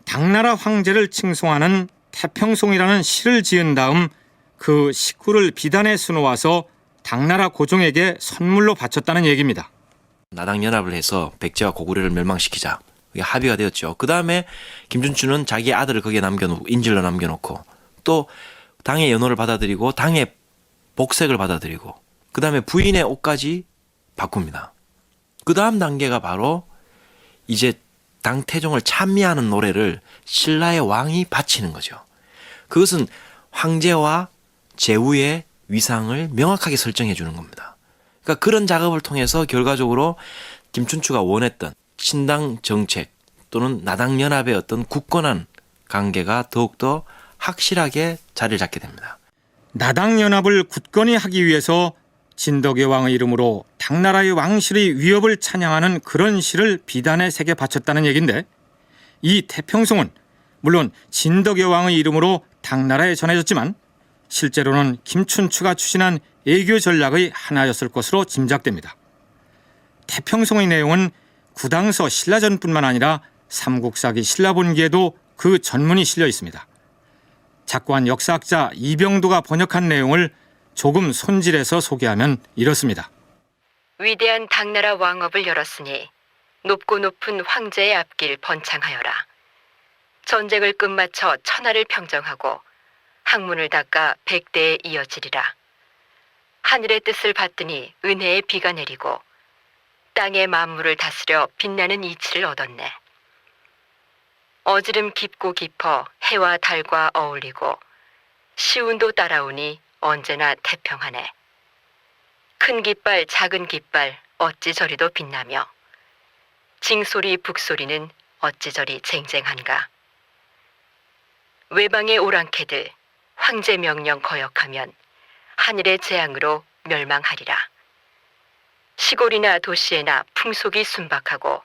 당나라 황제를 칭송하는 태평송이라는 시를 지은 다음 그 식구를 비단에 수놓아서 당나라 고종에게 선물로 바쳤다는 얘기입니다. 나당연합을 해서 백제와 고구려를 멸망시키자. 이게 합의가 되었죠. 그 다음에 김춘추는 자기 아들을 거기에 남겨놓고 인질로 남겨놓고 또 당의 연호를 받아들이고 당의 복색을 받아들이고 그 다음에 부인의 옷까지 바꿉니다. 그 다음 단계가 바로 이제 당태종을 찬미하는 노래를 신라의 왕이 바치는 거죠. 그것은 황제와 제후의 위상을 명확하게 설정해 주는 겁니다. 그러니까 그런 작업을 통해서 결과적으로 김춘추가 원했던 신당 정책 또는 나당 연합의 어떤 굳건한 관계가 더욱더 확실하게 자리를 잡게 됩니다. 나당 연합을 굳건히 하기 위해서 진덕의 왕의 이름으로 당나라의 왕실의 위협을 찬양하는 그런 시를 비단에 새겨 바쳤다는 얘기인데, 이 태평송은 물론 진덕의 왕의 이름으로 당나라에 전해졌지만 실제로는 김춘추가 추진한 애교 전략의 하나였을 것으로 짐작됩니다. 태평송의 내용은 구당서 신라전뿐만 아니라 삼국사기 신라본기에도 그 전문이 실려 있습니다. 작고한 역사학자 이병도가 번역한 내용을 조금 손질해서 소개하면 이렇습니다. 위대한 당나라 왕업을 열었으니 높고 높은 황제의 앞길 번창하여라. 전쟁을 끝마쳐 천하를 평정하고 학문을 닦아 백대에 이어지리라. 하늘의 뜻을 받더니 은혜의 비가 내리고 땅의 만물을 다스려 빛나는 이치를 얻었네. 어지름 깊고 깊어 해와 달과 어울리고 시운도 따라오니 언제나 태평하네. 큰 깃발 작은 깃발 어찌 저리도 빛나며 징소리 북소리는 어찌 저리 쟁쟁한가. 외방의 오랑캐들 황제 명령 거역하면 하늘의 재앙으로 멸망하리라. 시골이나 도시에나 풍속이 순박하고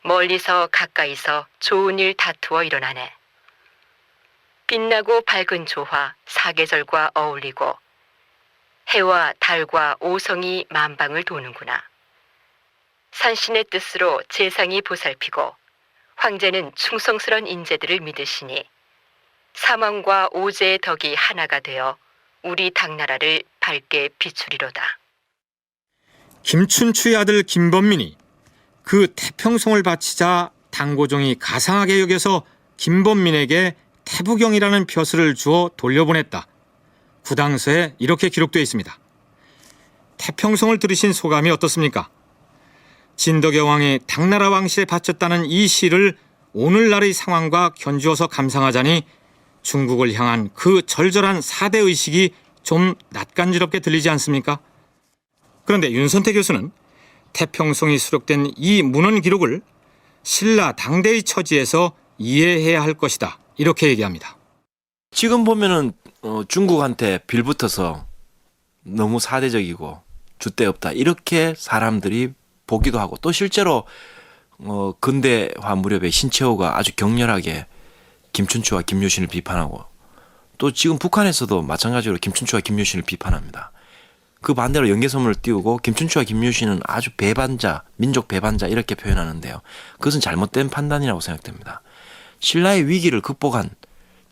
멀리서 가까이서 좋은 일 다투어 일어나네. 빛나고 밝은 조화 사계절과 어울리고 해와 달과 오성이 만방을 도는구나. 산신의 뜻으로 재상이 보살피고 황제는 충성스런 인재들을 믿으시니 사망과 오제의 덕이 하나가 되어 우리 당나라를 밝게 비추리로다. 김춘추의 아들 김범민이 그 태평송을 바치자 당고종이 가상하게 여겨서 김범민에게 태부경이라는 벼슬을 주어 돌려보냈다. 구당서에 이렇게 기록되어 있습니다. 태평송을 들으신 소감이 어떻습니까? 진덕의 왕이 당나라 왕실에 바쳤다는 이 시를 오늘날의 상황과 견주어서 감상하자니 중국을 향한 그 절절한 사대의식이 좀 낯간지럽게 들리지 않습니까? 그런데 윤선태 교수는 태평송이 수록된 이 문헌 기록을 신라 당대의 처지에서 이해해야 할 것이다. 이렇게 얘기합니다. 지금 보면은 중국한테 빌붙어서 너무 사대적이고 줏대없다 이렇게 사람들이 보기도 하고 또 실제로 근대화 무렵에 신채호가 아주 격렬하게 김춘추와 김유신을 비판하고 또 지금 북한에서도 마찬가지로 김춘추와 김유신을 비판합니다. 그 반대로 연개소문을 띄우고 김춘추와 김유신은 아주 배반자, 민족 배반자 이렇게 표현하는데요. 그것은 잘못된 판단이라고 생각됩니다. 신라의 위기를 극복한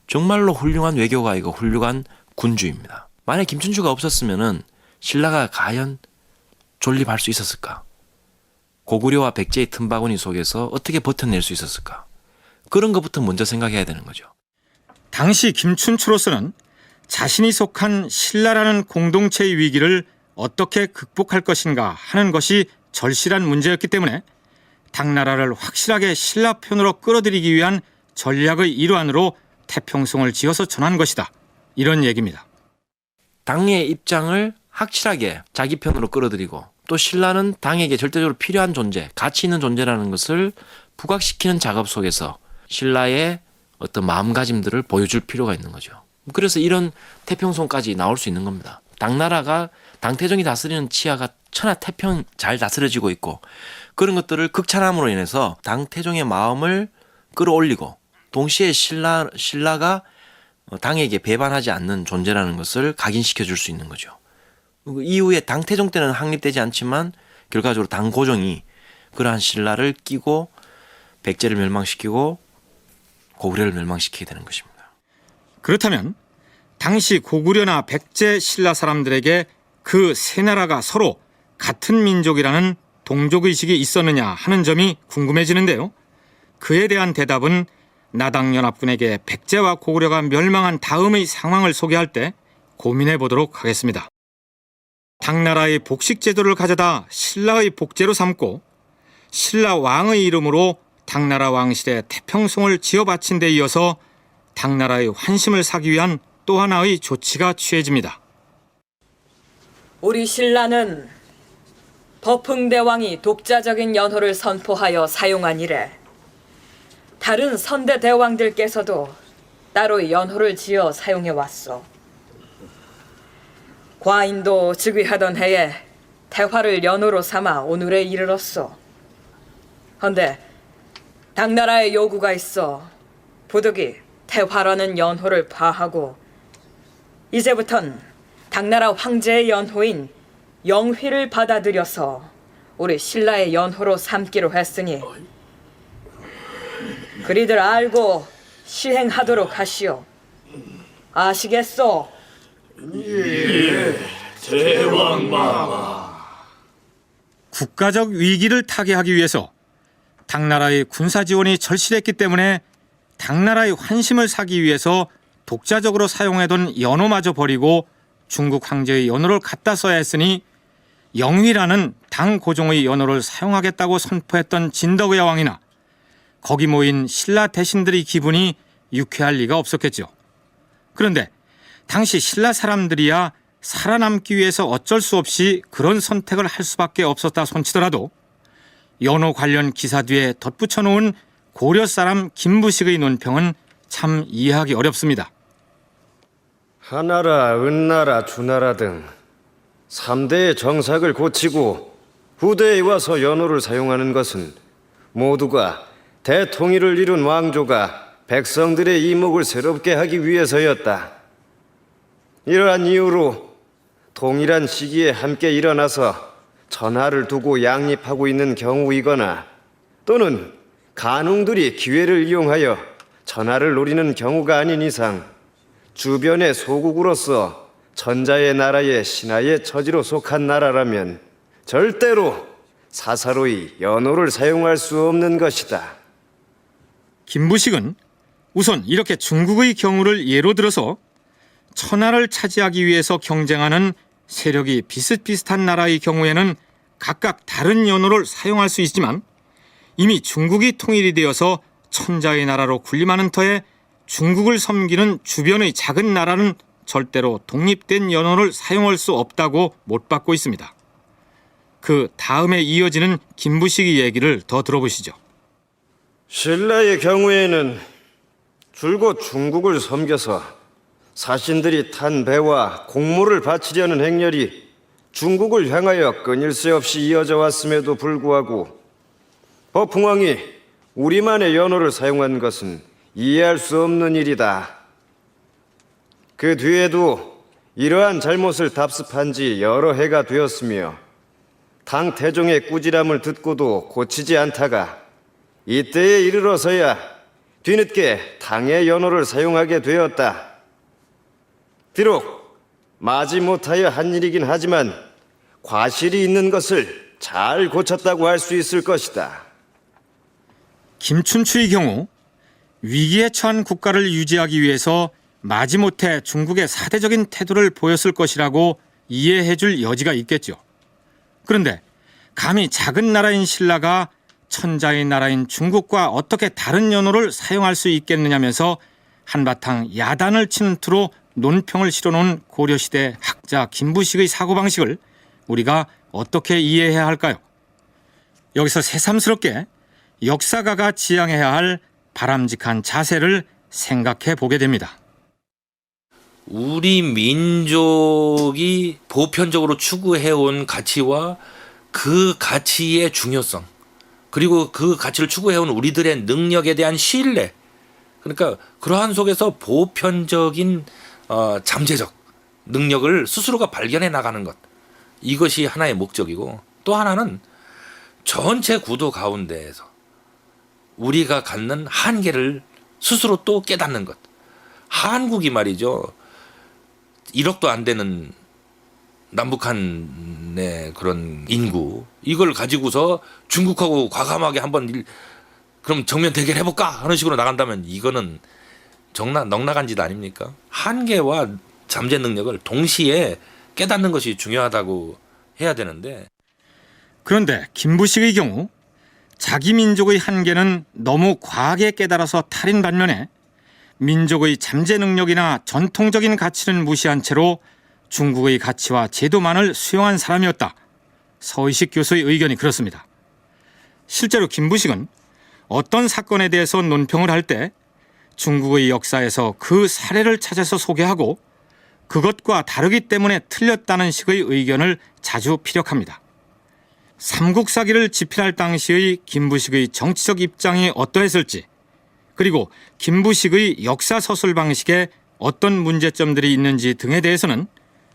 정말로 훌륭한 외교가이고 훌륭한 군주입니다. 만약 김춘추가 없었으면은 신라가 과연 존립할 수 있었을까? 고구려와 백제의 틈바구니 속에서 어떻게 버텨낼 수 있었을까? 그런 것부터 먼저 생각해야 되는 거죠. 당시 김춘추로서는 자신이 속한 신라라는 공동체의 위기를 어떻게 극복할 것인가 하는 것이 절실한 문제였기 때문에 당나라를 확실하게 신라 편으로 끌어들이기 위한 전략의 일환으로 태평송을 지어서 전한 것이다. 이런 얘기입니다. 당의 입장을 확실하게 자기 편으로 끌어들이고 또 신라는 당에게 절대적으로 필요한 존재, 가치 있는 존재라는 것을 부각시키는 작업 속에서 신라의 어떤 마음가짐들을 보여줄 필요가 있는 거죠. 그래서 이런 태평송까지 나올 수 있는 겁니다. 당나라가 당태종이 다스리는 치하가 천하태평 잘 다스려지고 있고 그런 것들을 극찬함으로 인해서 당태종의 마음을 끌어올리고 동시에 신라가 당에게 배반하지 않는 존재라는 것을 각인시켜 줄 수 있는 거죠. 이후에 당태종 때는 확립되지 않지만 결과적으로 당고종이 그러한 신라를 끼고 백제를 멸망시키고 고구려를 멸망시키게 되는 것입니다. 그렇다면 당시 고구려나 백제, 신라 사람들에게 그 세 나라가 서로 같은 민족이라는 동족의식이 있었느냐 하는 점이 궁금해지는데요. 그에 대한 대답은 나당연합군에게 백제와 고구려가 멸망한 다음의 상황을 소개할 때 고민해 보도록 하겠습니다. 당나라의 복식 제도를 가져다 신라의 복제로 삼고 신라 왕의 이름으로 당나라 왕실에 태평송을 지어 바친 데 이어서 당나라의 환심을 사기 위한 또 하나의 조치가 취해집니다. 우리 신라는 버풍대왕이 독자적인 연호를 선포하여 사용한 이래 다른 선대 대왕들께서도 따로 연호를 지어 사용해 왔소. 과인도 즉위하던 해에 태화를 연호로 삼아 오늘에 이르렀소. 헌데 당나라의 요구가 있어 부득이 태화라는 연호를 파하고 이제부턴 당나라 황제의 연호인 영휘를 받아들여서 우리 신라의 연호로 삼기로 했으니 그리들 알고 시행하도록 하시오. 아시겠소? 국가적 위기를 타개하기 위해서 당나라의 군사 지원이 절실했기 때문에 당나라의 환심을 사기 위해서 독자적으로 사용하던 연호마저 버리고 중국 황제의 연호를 갖다 써야 했으니 영휘라는 당 고종의 연호를 사용하겠다고 선포했던 진덕의 왕이나 거기 모인 신라 대신들의 기분이 유쾌할 리가 없었겠죠. 그런데 당시 신라 사람들이야 살아남기 위해서 어쩔 수 없이 그런 선택을 할 수밖에 없었다 손치더라도 연호 관련 기사 뒤에 덧붙여 놓은 고려 사람 김부식의 논평은 참 이해하기 어렵습니다. 하나라, 은나라, 주나라 등 3대의 정삭을 고치고 후대에 와서 연호를 사용하는 것은 모두가 대통일을 이룬 왕조가 백성들의 이목을 새롭게 하기 위해서였다. 이러한 이유로 동일한 시기에 함께 일어나서 전하를 두고 양립하고 있는 경우이거나 또는 간웅들이 기회를 이용하여 전하를 노리는 경우가 아닌 이상 주변의 소국으로서 전자의 나라의 신하의 처지로 속한 나라라면 절대로 사사로이 연호를 사용할 수 없는 것이다. 김부식은 우선 이렇게 중국의 경우를 예로 들어서 천하를 차지하기 위해서 경쟁하는 세력이 비슷비슷한 나라의 경우에는 각각 다른 연호를 사용할 수 있지만 이미 중국이 통일이 되어서 천자의 나라로 군림하는 터에 중국을 섬기는 주변의 작은 나라는 절대로 독립된 연호를 사용할 수 없다고 못 받고 있습니다. 그 다음에 이어지는 김부식의 얘기를 더 들어보시죠. 신라의 경우에는 줄곧 중국을 섬겨서 사신들이 탄 배와 공물을 바치려는 행렬이 중국을 향하여 끊일 새 없이 이어져 왔음에도 불구하고 버풍왕이 우리만의 연호를 사용한 것은 이해할 수 없는 일이다. 그 뒤에도 이러한 잘못을 답습한 지 여러 해가 되었으며 당 태종의 꾸지람을 듣고도 고치지 않다가 이때에 이르러서야 뒤늦게 당의 연호를 사용하게 되었다. 비록 마지못하여 한 일이긴 하지만 과실이 있는 것을 잘 고쳤다고 할 수 있을 것이다. 김춘추의 경우 위기에 처한 국가를 유지하기 위해서 마지못해 중국의 사대적인 태도를 보였을 것이라고 이해해 줄 여지가 있겠죠. 그런데 감히 작은 나라인 신라가 천자의 나라인 중국과 어떻게 다른 연호를 사용할 수 있겠느냐면서 한바탕 야단을 치는 투로 논평을 실어놓은 고려시대 학자 김부식의 사고방식을 우리가 어떻게 이해해야 할까요? 여기서 새삼스럽게 역사가가 지향해야 할 바람직한 자세를 생각해 보게 됩니다. 우리 민족이 보편적으로 추구해온 가치와 그 가치의 중요성, 그리고 그 가치를 추구해온 우리들의 능력에 대한 신뢰, 그러니까 그러한 속에서 보편적인 잠재적 능력을 스스로가 발견해 나가는 것, 이것이 하나의 목적이고, 또 하나는 전체 구도 가운데에서 우리가 갖는 한계를 스스로 또 깨닫는 것. 한국이 말이죠, 1억도 안 되는 남북한의 그런 인구, 이걸 가지고서 중국하고 과감하게 한번 그럼 정면 대결해볼까 하는 식으로 나간다면 이거는 넉나간 짓 아닙니까? 한계와 잠재 능력을 동시에 깨닫는 것이 중요하다고 해야 되는데, 그런데 김부식의 경우 자기 민족의 한계는 너무 과하게 깨달아서 탈인 반면에 민족의 잠재 능력이나 전통적인 가치는 무시한 채로 중국의 가치와 제도만을 수용한 사람이었다. 서의식 교수의 의견이 그렇습니다. 실제로 김부식은 어떤 사건에 대해서 논평을 할 때 중국의 역사에서 그 사례를 찾아서 소개하고 그것과 다르기 때문에 틀렸다는 식의 의견을 자주 피력합니다. 삼국사기를 집필할 당시의 김부식의 정치적 입장이 어떠했을지, 그리고 김부식의 역사서술 방식에 어떤 문제점들이 있는지 등에 대해서는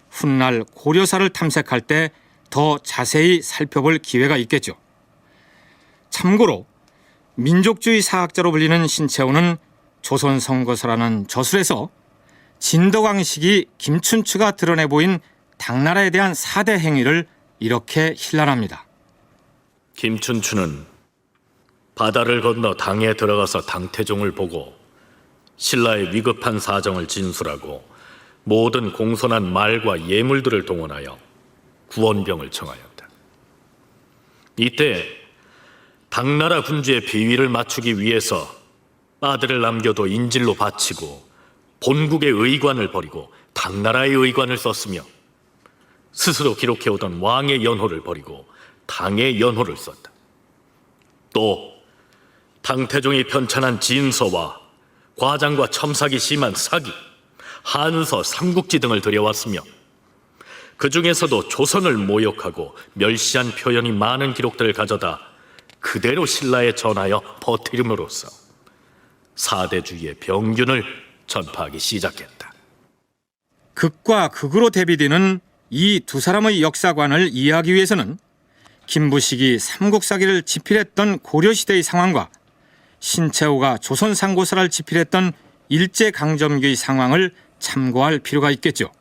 훗날 고려사를 탐색할 때 더 자세히 살펴볼 기회가 있겠죠. 참고로 민족주의 사학자로 불리는 신채호는 조선선거서라는 저술에서 진덕왕식이 김춘추가 드러내 보인 당나라에 대한 사대 행위를 이렇게 힐난합니다. 김춘추는 바다를 건너 당에 들어가서 당태종을 보고 신라의 위급한 사정을 진술하고 모든 공손한 말과 예물들을 동원하여 구원병을 청하였다. 이때 당나라 군주의 비위를 맞추기 위해서 아들을 남겨도 인질로 바치고 본국의 의관을 버리고 당나라의 의관을 썼으며 스스로 기록해오던 왕의 연호를 버리고 당의 연호를 썼다. 또 당태종이 편찬한 진서와 과장과 첨삭이 심한 사기, 한서, 삼국지 등을 들여왔으며 그 중에서도 조선을 모욕하고 멸시한 표현이 많은 기록들을 가져다 그대로 신라에 전하여 퍼뜨림으로써 사대주의의 병균을 전파하기 시작했다. 극과 극으로 대비되는 이 두 사람의 역사관을 이해하기 위해서는 김부식이 삼국사기를 집필했던 고려시대의 상황과 신채호가 조선상고사를 집필했던 일제강점기의 상황을 참고할 필요가 있겠죠.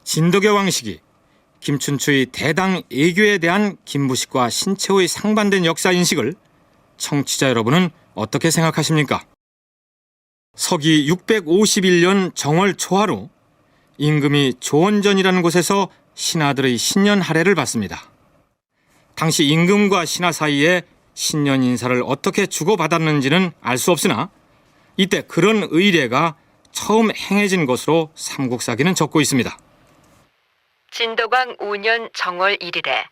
진덕의 왕식이 김춘추의 대당 애교에 대한 김부식과 신채호의 상반된 역사 인식을 청취자 여러분은 어떻게 생각하십니까? 서기 651년 정월 초하루 임금이 조원전이라는 곳에서 신하들의 신년 할애를 받습니다. 당시 임금과 신하 사이에 신년 인사를 어떻게 주고받았는지는 알 수 없으나 이때 그런 의례가 처음 행해진 것으로 삼국사기는 적고 있습니다. 진덕왕 5년 정월 1일에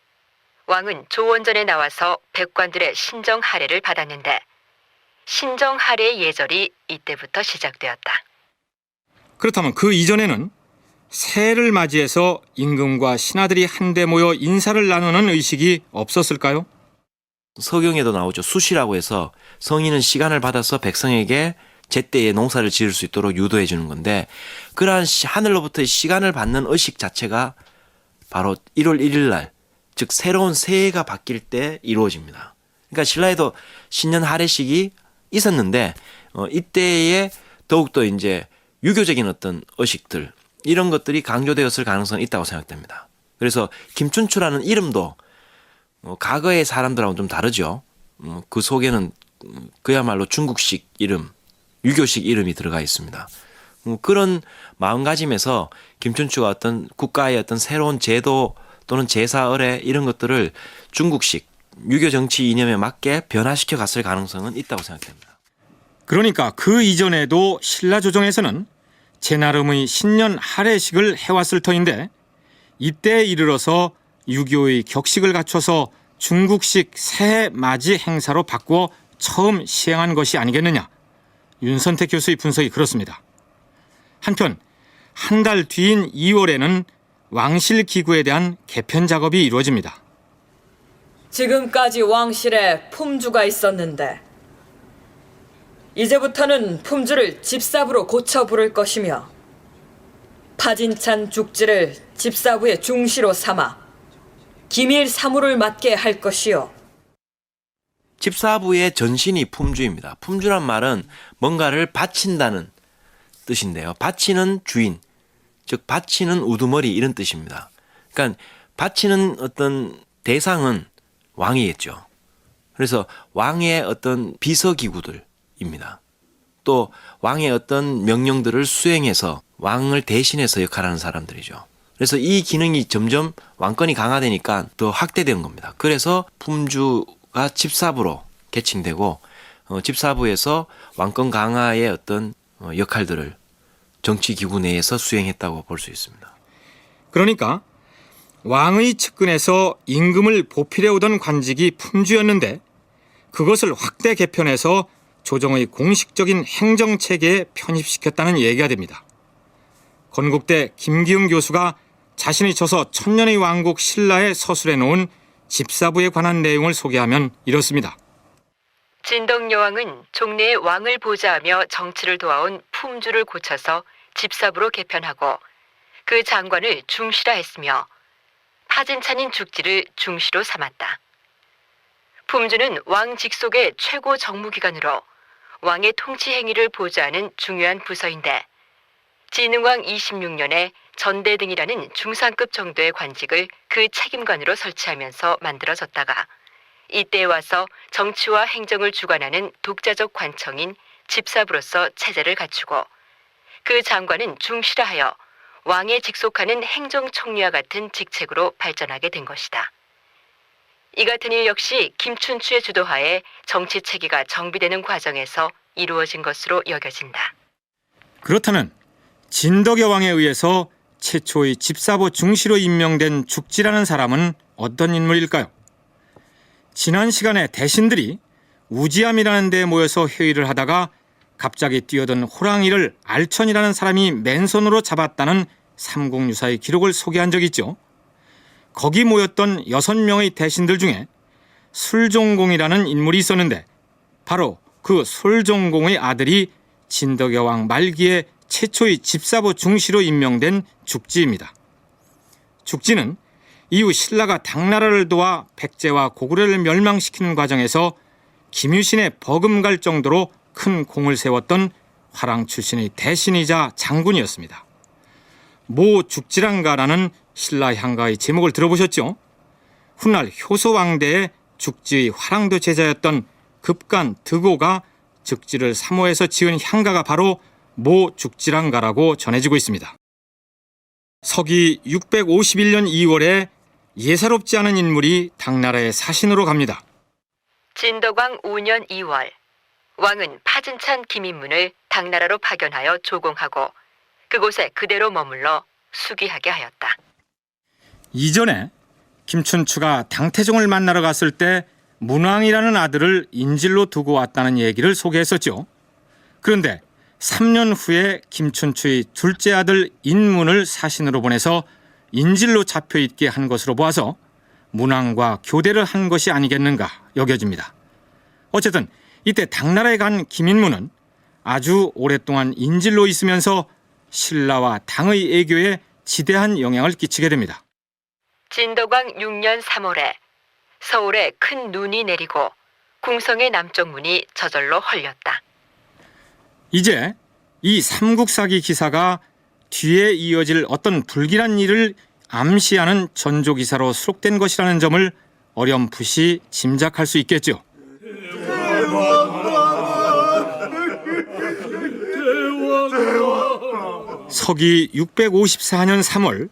왕은 조원전에 나와서 백관들의 신정 할애를 받았는데 신정 할애의 예절이 이때부터 시작되었다. 그렇다면 그 이전에는 새해를 맞이해서 임금과 신하들이 한데 모여 인사를 나누는 의식이 없었을까요? 서경에도 나오죠. 수시라고 해서 성인은 시간을 받아서 백성에게 제때에 농사를 지을 수 있도록 유도해 주는 건데, 그러한 하늘로부터의 시간을 받는 의식 자체가 바로 1월 1일 날, 즉 새로운 새해가 바뀔 때 이루어집니다. 그러니까 신라에도 신년 할애식이 있었는데 이때에 더욱더 이제 유교적인 어떤 의식들, 이런 것들이 강조되었을 가능성이 있다고 생각됩니다. 그래서 김춘추라는 이름도 과거의 사람들하고는 좀 다르죠. 그 속에는 그야말로 중국식 이름, 유교식 이름이 들어가 있습니다. 그런 마음가짐에서 김춘추가 어떤 국가의 어떤 새로운 제도 또는 제사 의례 이런 것들을 중국식 유교 정치 이념에 맞게 변화시켜 갔을 가능성은 있다고 생각됩니다. 그러니까 그 이전에도 신라 조정에서는 제 나름의 신년 할애식을 해왔을 터인데 이때에 이르러서 유교의 격식을 갖춰서 중국식 새해 맞이 행사로 바꾸어 처음 시행한 것이 아니겠느냐. 윤선택 교수의 분석이 그렇습니다. 한편 한 달 뒤인 2월에는 왕실 기구에 대한 개편 작업이 이루어집니다. 지금까지 왕실에 품주가 있었는데 이제부터는 품주를 집사부로 고쳐 부를 것이며 파진찬 죽지를 집사부의 중시로 삼아 기밀 사무를 맡게 할 것이요. 집사부의 전신이 품주입니다. 품주란 말은 뭔가를 바친다는 뜻인데요. 바치는 주인, 즉 바치는 우두머리 이런 뜻입니다. 그러니까 바치는 어떤 대상은 왕이겠죠. 그래서 왕의 어떤 비서기구들입니다. 또 왕의 어떤 명령들을 수행해서 왕을 대신해서 역할하는 사람들이죠. 그래서 이 기능이 점점 왕권이 강화되니까 더 확대된 겁니다. 그래서 품주가 집사부로 개칭되고 집사부에서 왕권 강화의 어떤 역할들을 정치기구 내에서 수행했다고 볼 수 있습니다. 그러니까 왕의 측근에서 임금을 보필해오던 관직이 품주였는데 그것을 확대 개편해서 조정의 공식적인 행정체계에 편입시켰다는 얘기가 됩니다. 건국대 김기웅 교수가 자신이 쳐서 천년의 왕국 신라에 서술해 놓은 집사부에 관한 내용을 소개하면 이렇습니다. 진덕여왕은 종래에 왕을 보좌하며 정치를 도와온 품주를 고쳐서 집사부로 개편하고 그 장관을 중시라 했으며 파진찬인 죽지를 중시로 삼았다. 품주는 왕 직속의 최고 정무기관으로 왕의 통치 행위를 보좌하는 중요한 부서인데 진흥왕 26년에 전대등이라는 중상급 정도의 관직을 그 책임관으로 설치하면서 만들어졌다가 이때에 와서 정치와 행정을 주관하는 독자적 관청인 집사부로서 체제를 갖추고 그 장관은 중시라 하여 왕에 직속하는 행정총리와 같은 직책으로 발전하게 된 것이다. 이 같은 일 역시 김춘추의 주도하에 정치 체계가 정비되는 과정에서 이루어진 것으로 여겨진다. 그렇다면 진덕여왕에 의해서 최초의 집사부 중시로 임명된 죽지라는 사람은 어떤 인물일까요? 지난 시간에 대신들이 우지암이라는 데에 모여서 회의를 하다가 갑자기 뛰어든 호랑이를 알천이라는 사람이 맨손으로 잡았다는 삼국유사의 기록을 소개한 적이 있죠. 거기 모였던 6명의 대신들 중에 술종공이라는 인물이 있었는데 바로 그 술종공의 아들이 진덕여왕 말기에 최초의 집사부 중시로 임명된 죽지입니다. 죽지는 이후 신라가 당나라를 도와 백제와 고구려를 멸망시키는 과정에서 김유신의 버금갈 정도로 큰 공을 세웠던 화랑 출신의 대신이자 장군이었습니다. 모 죽지랑가라는 신라 향가의 제목을 들어보셨죠? 훗날 효소왕대의 죽지의 화랑도 제자였던 급간 득오가 죽지를 사모해서 지은 향가가 바로 모 죽지랑가라고 전해지고 있습니다. 서기 651년 2월에 예사롭지 않은 인물이 당나라의 사신으로 갑니다. 진덕왕 5년 2월 왕은 파진찬 김인문을 당나라로 파견하여 조공하고 그곳에 그대로 머물러 수기하게 하였다. 이전에 김춘추가 당태종을 만나러 갔을 때 문왕이라는 아들을 인질로 두고 왔다는 얘기를 소개했었죠. 그런데 3년 후에 김춘추의 둘째 아들 인문을 사신으로 보내서 인질로 잡혀 있게 한 것으로 보아서 문왕과 교대를 한 것이 아니겠는가 여겨집니다. 어쨌든 이때 당나라에 간 김인문은 아주 오랫동안 인질로 있으면서 신라와 당의 애교에 지대한 영향을 끼치게 됩니다. 진덕왕 6년 3월에 서울에 큰 눈이 내리고 궁성의 남쪽 문이 저절로 헐렸다. 이제 이 삼국사기 기사가 뒤에 이어질 어떤 불길한 일을 암시하는 전조기사로 수록된 것이라는 점을 어렴풋이 짐작할 수 있겠죠. 서기 654년 3월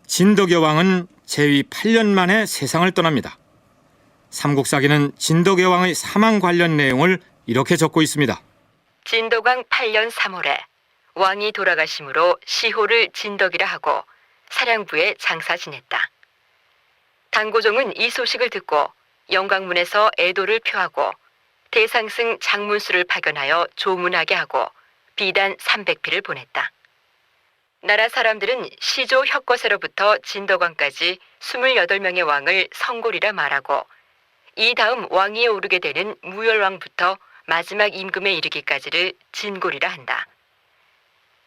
진덕여왕은 재위 8년 만에 세상을 떠납니다. 삼국사기는 진덕여왕의 사망 관련 내용을 이렇게 적고 있습니다. 진덕왕 8년 3월에 왕이 돌아가심으로 시호를 진덕이라 하고 사량부에 장사 지냈다. 당고종은 이 소식을 듣고 영광문에서 애도를 표하고 대상승 장문수를 파견하여 조문하게 하고 비단 300피를 보냈다. 나라 사람들은 시조 혁거세로부터 진덕왕까지 28명의 왕을 성골이라 말하고 이 다음 왕위에 오르게 되는 무열왕부터 마지막 임금에 이르기까지를 진골이라 한다.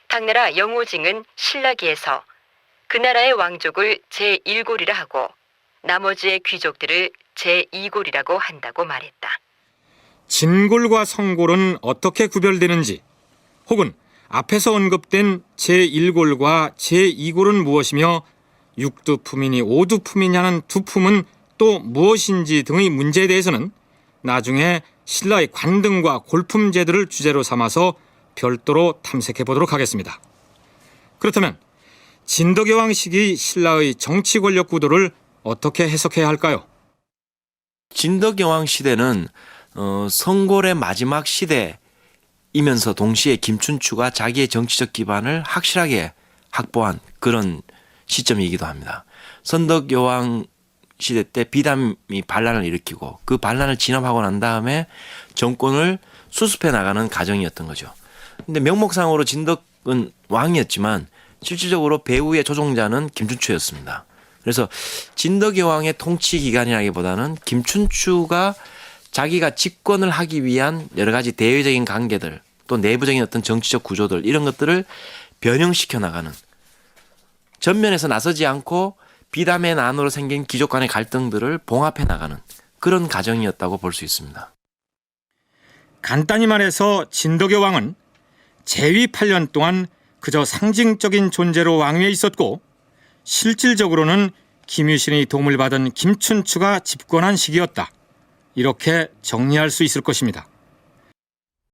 당나라 영호징은 신라기에서 그 나라의 왕족을 제1골이라 하고 나머지의 귀족들을 제2골이라고 한다고 말했다. 진골과 성골은 어떻게 구별되는지, 혹은 앞에서 언급된 제1골과 제2골은 무엇이며 육두품이니 오두품이냐는 두 품은 또 무엇인지 등의 문제에 대해서는 나중에 신라의 관등과 골품 제도를 주제로 삼아서 별도로 탐색해 보도록 하겠습니다. 그렇다면 진덕여왕 시기 신라의 정치 권력 구도를 어떻게 해석해야 할까요? 진덕여왕 시대는 성골의 마지막 시대이면서 동시에 김춘추가 자기의 정치적 기반을 확실하게 확보한 그런 시점이기도 합니다. 선덕여왕 시대 때 비담이 반란을 일으키고 그 반란을 진압하고 난 다음에 정권을 수습해 나가는 과정이었던 거죠. 근데 명목상으로 진덕은 왕이었지만 실질적으로 배후의 조종자는 김춘추였습니다. 그래서 진덕여왕의 통치 기간이라기보다는 김춘추가 자기가 집권을 하기 위한 여러 가지 대외적인 관계들 또 내부적인 어떤 정치적 구조들 이런 것들을 변형시켜 나가는, 전면에서 나서지 않고 비담의 난으로 생긴 귀족 간의 갈등들을 봉합해 나가는 그런 과정이었다고 볼 수 있습니다. 간단히 말해서 진덕여왕은 재위 8년 동안 그저 상징적인 존재로 왕위에 있었고 실질적으로는 김유신의 도움을 받은 김춘추가 집권한 시기였다. 이렇게 정리할 수 있을 것입니다.